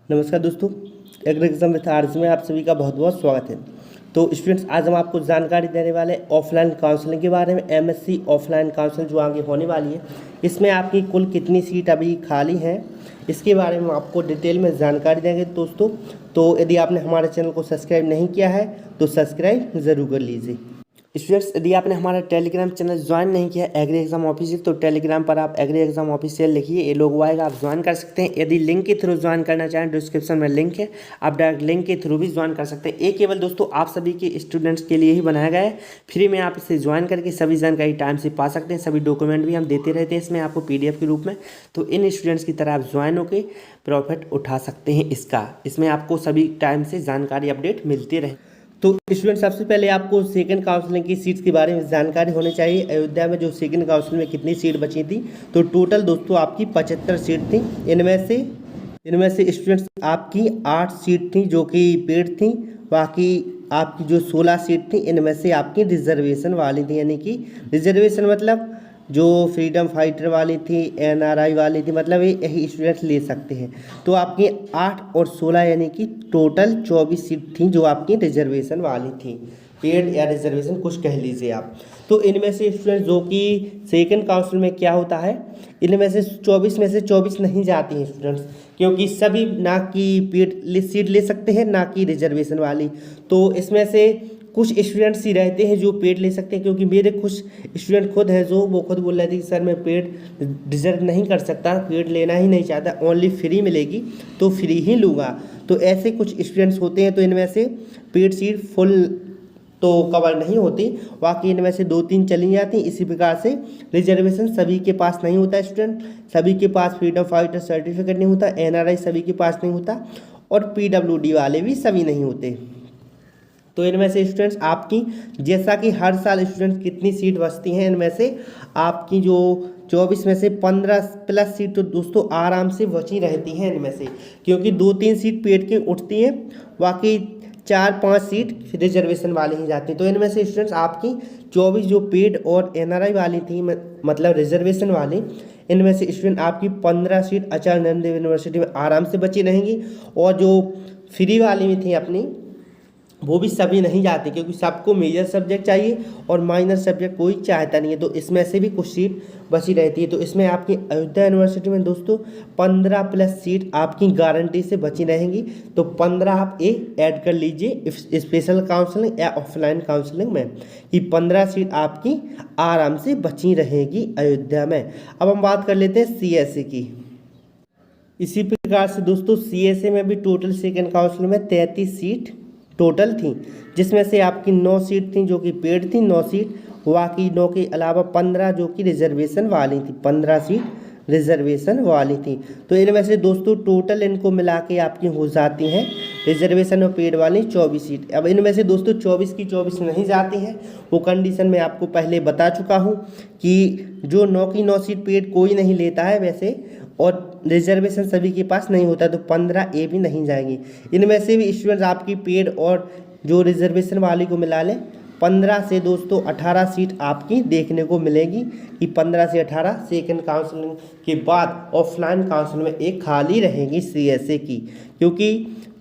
नमस्कार दोस्तों, agriculture with arts में आप सभी का बहुत बहुत स्वागत है। तो स्टूडेंट्स, आज हम आपको जानकारी देने वाले ऑफलाइन काउंसलिंग के बारे में। एमएससी ऑफलाइन काउंसलिंग जो आगे होने वाली है, इसमें आपकी कुल कितनी सीट अभी खाली हैं, इसके बारे में आपको डिटेल में जानकारी देंगे दोस्तों। तो यदि आपने हमारे चैनल को सब्सक्राइब नहीं किया है तो सब्सक्राइब ज़रूर कर लीजिए। स्टूडेंट्स, यदि आपने हमारा टेलीग्राम चैनल ज्वाइन नहीं किया एग्री एग्जाम ऑफिशियल, तो टेलीग्राम पर आप एग्री एग्जाम ऑफिशियल लिखिए, ये लोगो आएगा, आप ज्वाइन कर सकते हैं। यदि लिंक के थ्रू ज्वाइन करना चाहें, डिस्क्रिप्शन में लिंक है, आप डायरेक्ट लिंक के थ्रू भी ज्वाइन कर सकते हैं। ये केवल दोस्तों आप सभी के स्टूडेंट्स के लिए ही बनाया गया है। फ्री में आप इसे ज्वाइन करके सभी जानकारी टाइम से पा सकते हैं। सभी डॉक्यूमेंट भी हम देते रहते हैं इसमें आपको PDF के रूप में। तो इन स्टूडेंट्स की तरह आप ज्वाइन होकर प्रॉफिट उठा सकते हैं इसमें आपको सभी टाइम से जानकारी अपडेट मिलती रहे। तो स्टूडेंट, सबसे पहले आपको सेकंड काउंसलिंग की सीट्स के बारे में जानकारी होनी चाहिए। अयोध्या में जो सेकंड काउंसलिंग में कितनी सीट बची थी, तो टोटल दोस्तों आपकी 75 सीट थी। इनमें से स्टूडेंट्स आपकी 8 सीट थी जो कि पेड थी। बाकी आपकी जो 16 सीट थी, इनमें से आपकी रिजर्वेशन वाली थी, यानी कि रिजर्वेशन मतलब जो फ्रीडम फाइटर वाली थी, NRI वाली थी, मतलब यही स्टूडेंट्स ले सकते हैं। तो आपकी 8 और 16 यानी कि टोटल 24 सीट थी जो आपकी रिजर्वेशन वाली थी, पेड या रिजर्वेशन कुछ कह लीजिए आप। तो इनमें से स्टूडेंट जो कि सेकंड काउंसिल में क्या होता है, इनमें से 24 में से 24 नहीं जाती हैं स्टूडेंट्स, क्योंकि सभी ना कि पेड सीट ले सकते हैं ना कि रिजर्वेशन वाली। तो इसमें से कुछ स्टूडेंट्स ही रहते हैं जो पेड ले सकते हैं, क्योंकि मेरे कुछ स्टूडेंट खुद हैं जो वो खुद बोल रहे थे कि सर मैं पेड डिजर्व नहीं कर सकता, पेड लेना ही नहीं चाहता, ओनली फ्री मिलेगी तो फ्री ही लूँगा। तो ऐसे कुछ स्टूडेंट्स होते हैं। तो इनमें से पेड सीट फुल तो कवर नहीं होती, बाकी इनमें से 2-3 चली जाती। इसी प्रकार से रिजर्वेशन सभी के पास नहीं होता स्टूडेंट, सभी के पास फ्रीडम फाइटर सर्टिफिकेट नहीं होता, NRI सभी के पास नहीं होता, और PWD वाले भी सभी नहीं होते। तो इनमें से स्टूडेंट्स आपकी, जैसा कि हर साल स्टूडेंट्स कितनी सीट बचती हैं, इनमें से आपकी जो 24 में से 15 प्लस सीट तो दोस्तों आराम से बची रहती हैं इनमें से, क्योंकि 2-3 सीट पेड की उठती हैं, बाकी 4-5 सीट रिजर्वेशन वाली ही जाती हैं। तो इनमें से स्टूडेंट्स आपकी 24 जो पेड और NRI वाली थी, मतलब रिजर्वेशन वाली, इनमें से स्टूडेंट आपकी 15 सीट आचार्य नरेंद्र देव यूनिवर्सिटी में आराम से बची रहेंगी। और जो फ्री वाली में थी अपनी, वो भी सभी नहीं जाते, क्योंकि सबको मेजर सब्जेक्ट चाहिए और माइनर सब्जेक्ट कोई चाहता नहीं है। तो इसमें से भी कुछ सीट बची रहती है। तो इसमें आपकी अयोध्या यूनिवर्सिटी में दोस्तों 15 प्लस सीट आपकी गारंटी से बची रहेंगी। तो 15 आप ऐड कर लीजिए स्पेशल काउंसलिंग या ऑफलाइन काउंसलिंग में, कि 15 सीट आपकी आराम से बची रहेगी अयोध्या में। अब हम बात कर लेते हैं CSA की। इसी प्रकार से दोस्तों CSA में भी टोटल सेकेंड काउंसलिंग में 33 सीट टोटल थी, जिसमें से आपकी 9 सीट थी जो कि पेड थी, 9 सीट, बाकी 9 के अलावा 15 जो कि रिजर्वेशन वाली थी, 15 सीट रिजर्वेशन वाली थी। तो इनमें से दोस्तों टोटल इनको मिला के आपकी हो जाती हैं रिजर्वेशन और पेड वाली 24 सीट। अब इनमें से दोस्तों 24 की 24 नहीं जाती हैं, वो कंडीशन मैं आपको पहले बता चुका हूँ कि जो 9 की 9 सीट पेड कोई नहीं लेता है वैसे, और रिजर्वेशन सभी के पास नहीं होता, तो 15 भी नहीं जाएंगी। इनमें से भी स्टूडेंट्स आपकी पेड और जो रिजर्वेशन वाली को मिला लें, 15 से दोस्तों 18 सीट आपकी देखने को मिलेगी, कि 15 से 18 सेकेंड काउंसलिंग के बाद ऑफलाइन काउंसलिंग में एक खाली रहेगी CSA की, क्योंकि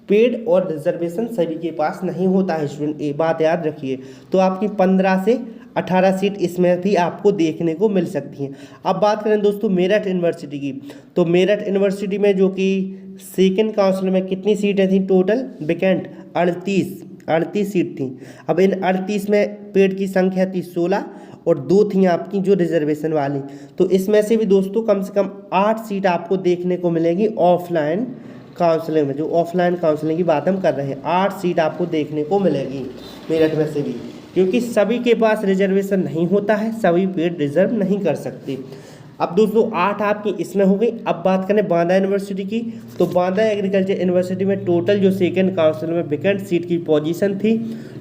पेड और रिजर्वेशन सभी के पास नहीं होता है स्टूडेंट, ये बात याद रखिए। तो आपकी 15 से 18 सीट इसमें भी आपको देखने को मिल सकती हैं। अब बात करें दोस्तों मेरठ यूनिवर्सिटी की, तो मेरठ यूनिवर्सिटी में जो कि सेकेंड काउंसिल में कितनी सीटें थी टोटल वैकेंट, 38 सीट थी। अब इन 38 में पेड की संख्या थी 16 और 2 थी आपकी जो रिजर्वेशन वाली। तो इसमें से भी दोस्तों कम से कम 8 सीट आपको देखने को मिलेगी ऑफलाइन काउंसलिंग में। जो ऑफलाइन काउंसलिंग की बात हम कर रहे हैं, 8 सीट आपको देखने को मिलेगी मेरठ में से भी, क्योंकि सभी के पास रिजर्वेशन नहीं होता है, सभी पेड रिजर्व नहीं कर सकते। अब दोस्तों 8 आपकी इसमें हो गई। अब बात करें बांदा यूनिवर्सिटी की, तो बांदा एग्रीकल्चर यूनिवर्सिटी में टोटल जो सेकेंड काउंसिल में वैकेंट सीट की पोजीशन थी,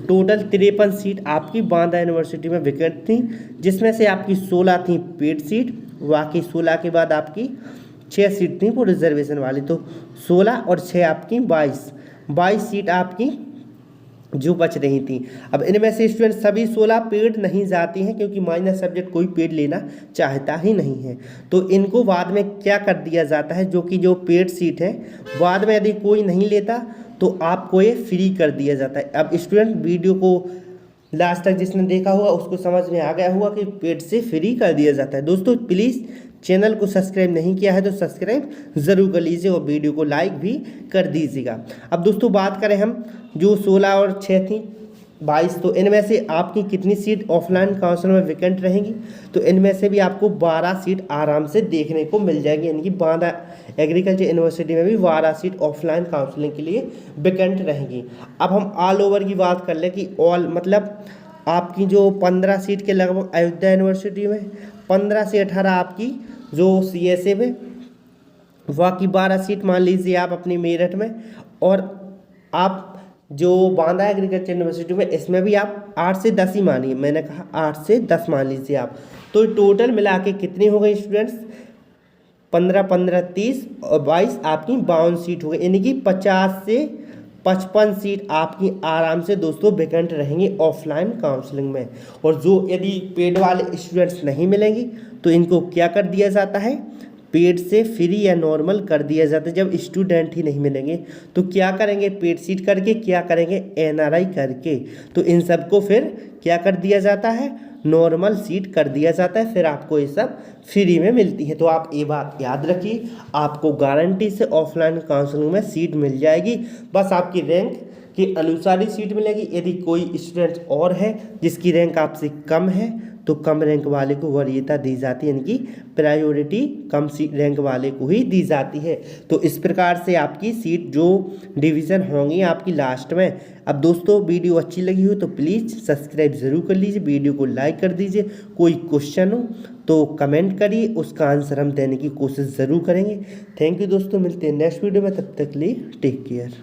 टोटल 53 सीट आपकी बांदा यूनिवर्सिटी में वैकेंट थी, जिसमें से आपकी 16 थी पेड सीट, बाकी 16 के बाद आपकी 6 सीट थी वो रिजर्वेशन वाली। तो 16 और 6 आपकी 22 सीट आपकी जो बच रही थी। अब इनमें से स्टूडेंट सभी 16 पेड नहीं जाती हैं, क्योंकि माइनर सब्जेक्ट कोई पेड लेना चाहता ही नहीं है। तो इनको बाद में क्या कर दिया जाता है, जो पेड सीट है बाद में यदि कोई नहीं लेता तो आपको ये फ्री कर दिया जाता है। अब स्टूडेंट वीडियो को लास्ट तक जिसने देखा हुआ उसको समझ में आ गया हुआ कि पेड से फ्री कर दिया जाता है। दोस्तों प्लीज़ चैनल को सब्सक्राइब नहीं किया है तो सब्सक्राइब ज़रूर कर लीजिए और वीडियो को लाइक भी कर दीजिएगा। अब दोस्तों बात करें हम, जो 16 और 6 थी 22, तो इनमें से आपकी कितनी सीट ऑफलाइन काउंसिल में वैकेंट रहेंगी, तो इनमें से भी आपको 12 सीट आराम से देखने को मिल जाएगी। यानी कि बांदा एग्रीकल्चर यूनिवर्सिटी में भी 12 सीट ऑफलाइन काउंसलिंग के लिए वैकेंट रहेंगी। अब हम ऑल ओवर की बात कर लें कि ऑल मतलब आपकी जो 15 सीट के लगभग अयोध्या यूनिवर्सिटी में, 15 से 18 आपकी जो CSA में, बाकी 12 सीट मान लीजिए आप अपनी मेरठ में, और आप जो बांदा एग्रीकल्चर यूनिवर्सिटी में इसमें भी आप 8 से 10 ही मानिए, मैंने कहा 8 से 10 मान लीजिए आप। तो टोटल मिला के कितनी हो गई स्टूडेंट्स, 15 15 30 और 22 आपकी 52 सीट हो गई। यानी कि 50 से 55 सीट आपकी आराम से दोस्तों वैकेंट रहेंगी ऑफलाइन काउंसलिंग में। और जो यदि पेड वाले स्टूडेंट्स नहीं मिलेंगे तो इनको क्या कर दिया जाता है, पेड से फ्री या नॉर्मल कर दिया जाता है। जब स्टूडेंट ही नहीं मिलेंगे तो क्या करेंगे, पेड सीट करके क्या करेंगे, NRI करके, तो इन सबको फिर क्या कर दिया जाता है, नॉर्मल सीट कर दिया जाता है। फिर आपको ये सब फ्री में मिलती है। तो आप ये बात याद रखिए, आपको गारंटी से ऑफलाइन काउंसलिंग में सीट मिल जाएगी। बस आपकी रैंक के अनुसार ही सीट मिलेगी। यदि कोई स्टूडेंट और है जिसकी रैंक आपसे कम है तो कम रैंक वाले को वरीयता दी जाती है, यानी कि प्रायोरिटी कम रैंक वाले को ही दी जाती है। तो इस प्रकार से आपकी सीट जो डिवीज़न होंगी आपकी लास्ट में। अब दोस्तों वीडियो अच्छी लगी हो तो प्लीज़ सब्सक्राइब ज़रूर कर लीजिए, वीडियो को लाइक कर दीजिए। कोई क्वेश्चन हो तो कमेंट करिए, उसका आंसर हम देने की कोशिश ज़रूर करेंगे। थैंक यू दोस्तों, मिलते हैं नेक्स्ट वीडियो में, तब तक के लिए टेक केयर।